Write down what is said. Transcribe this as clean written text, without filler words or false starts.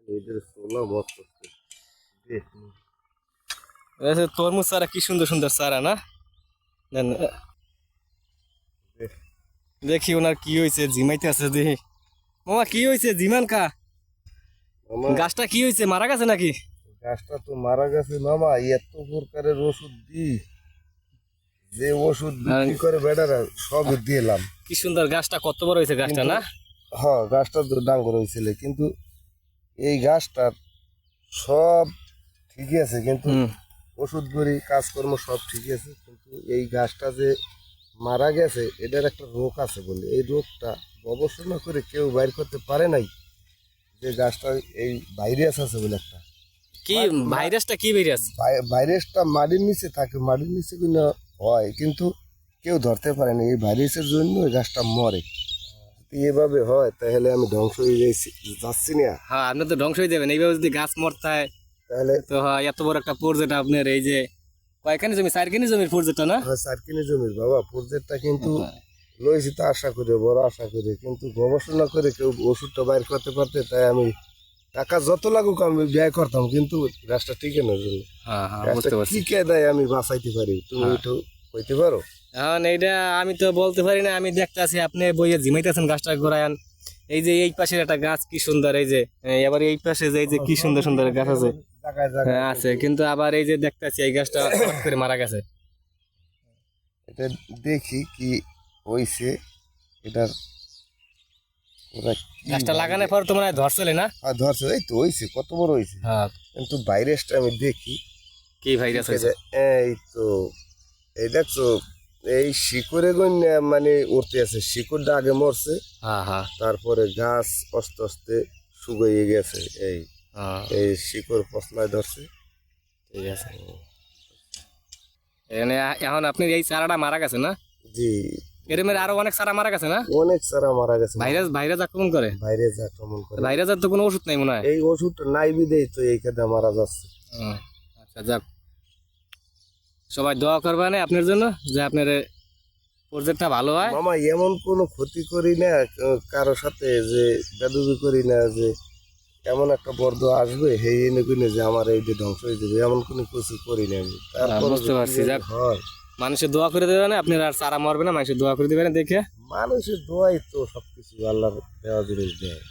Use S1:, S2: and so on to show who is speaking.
S1: এদের সোলা মত করতে দেখ
S2: তরমুজ চারা কি সুন্দর সুন্দর চারা না দেন, দেখি ওনার কি হয়েছে, জিমাইতে আছে দেখি। মামা কি হয়েছে, জিমান কা
S1: মামা
S2: গাছটা কি হয়েছে, মারা গেছে নাকি?
S1: গাছটা তো মারা গেছে মামা, এত প্রকারের ওষুধ দিই, যে ওষুধ বিক্রি করে বেটারা সবই দিলাম।
S2: কি সুন্দর গাছটা, কত বড় হয়েছে গাছটা না?
S1: হ্যাঁ গাছটা তো ডাঙ্গর হয়েছিল, কিন্তু এই গাছটার সব ঠিকই আছে, কিন্তু ওষুধ করি কাজকর্ম সব ঠিকই আছে, কিন্তু এই গাছটা যে মারা গেছে এটার একটা রোগ আছে বলে, এই রোগটা গবেষণা করে কেউ বাইর করতে পারে নাই, যে গাছটা এই ভাইরাস আছে বলে একটা।
S2: কি ভাইরাসটা, কি ভাইরাস?
S1: ভাইরাসটা মাটির নিচে থাকে, মাটির নিচে কিনা হয়, কিন্তু কেউ ধরতে পারে না। এই ভাইরাসের জন্য এই গাছটা মরে। যদি এভাবে হয় তাহলে আমি ধ্বংস হয়ে যাচ্ছি না।
S2: হ্যাঁ, আপনি তো ধ্বংস হয়ে যাবেন এইভাবে যদি গাছ মরতে হয়।
S1: তাহলে
S2: তো হ্যাঁ, এত বড় একটা প্রজেক্ট আপনার, এই যে কয়খানি জমি, 4 খানি জমির প্রজেক্টটা না?
S1: 4 কিলো জমির বাবা প্রজেক্টটা, কিন্তু লইছি তো আশা করে, বড় আশা করে, কিন্তু গবেষণা করে কেউ ওষুধটা বাইর করতে পারতে, তাই আমি টাকা যত লাগুক আমি ব্যয় করতাম, কিন্তু গাছটা টিকানোর জন্য।
S2: হ্যাঁ হ্যাঁ,
S1: গাছটা
S2: বুঝতে পারছি।
S1: কি কেদায় আমি বাঁচাইতে পারি, তুমি একটু কইতে পারো?
S2: এখন এইটা আমি তো বলতে পারি না, আমি দেখতেছি আপনি বইয়ে ঝিমাইতেছেন গাছটা ঘোরায়ান। এই যে এই পাশের একটা গাছ কি সুন্দর, এই যে এবার এই পাশে যে এই যে কি সুন্দর সুন্দর গাছ আছে।
S1: জায়গায়
S2: হ্যাঁ
S1: জায়গায়
S2: আছে, কিন্তু আবার এই যে দেখতেছি এই গাছটা হঠাৎ করে মারা গেছে।
S1: এটা দেখি কি হইছে এটার। ওরা কি
S2: গাছটা লাগানোর পর তো মনে হয় ধরছিল না?
S1: ধরছে, এই তো হইছে, কত বড় হইছে,
S2: হ্যাঁ।
S1: কিন্তু ভাইরাসটা আমি দেখি।
S2: কি ভাইরাস হয়েছে?
S1: এই তো, এই দেখছো, এই শিকড়ে গন্যা মানে উঠতে আছে, শিকড়টা আগে মরছে,
S2: হ্যাঁ হ্যাঁ
S1: তারপরে গাছ আস্তে আস্তে শুকিয়ে গেছে, এই এই শিকড় পচলায় ধরছে।
S2: ঠিক আছে। এখানে এখন আপনি এই চারাটা মারা গেছে না?
S1: জি,
S2: এরমের আরো অনেক চারা মারা গেছে না?
S1: অনেক চারা মারা গেছে।
S2: ভাইরাস ভাইরাস আক্রমণ করে?
S1: ভাইরাস আক্রমণ করে।
S2: ভাইরাসের তো কোনো ওষুধ নাই মনে হয়।
S1: এই ওষুধটা নাই বিদেই তো এই খেতে মারা যাচ্ছে।
S2: আচ্ছা যাক, সবাই দোয়া করবে না আপনার জন্য, যে আপনার প্রজেক্টটা ভালো হয়।
S1: মামা এমন কোনো ক্ষতি করি না কারো সাথে, যে বেদবি করি না, যে এমন একটা বর্দ আসবে সেই এনে কিনে যে আমার এই যে ধ্বংস হয়ে যাবে, এমন কোনো কিছু করি না আমি। তারপর
S2: বুঝতে পারছি। যাক,
S1: হয়
S2: মানুষের দোয়া করে দেবে না, আপনার আর চারা মরবে না, মানুষের দোয়া করে দেবে না দেখে।
S1: মানুষের দোয়াই তো সবকিছু, আল্লাহর দেওয়া জিনিস দেয়।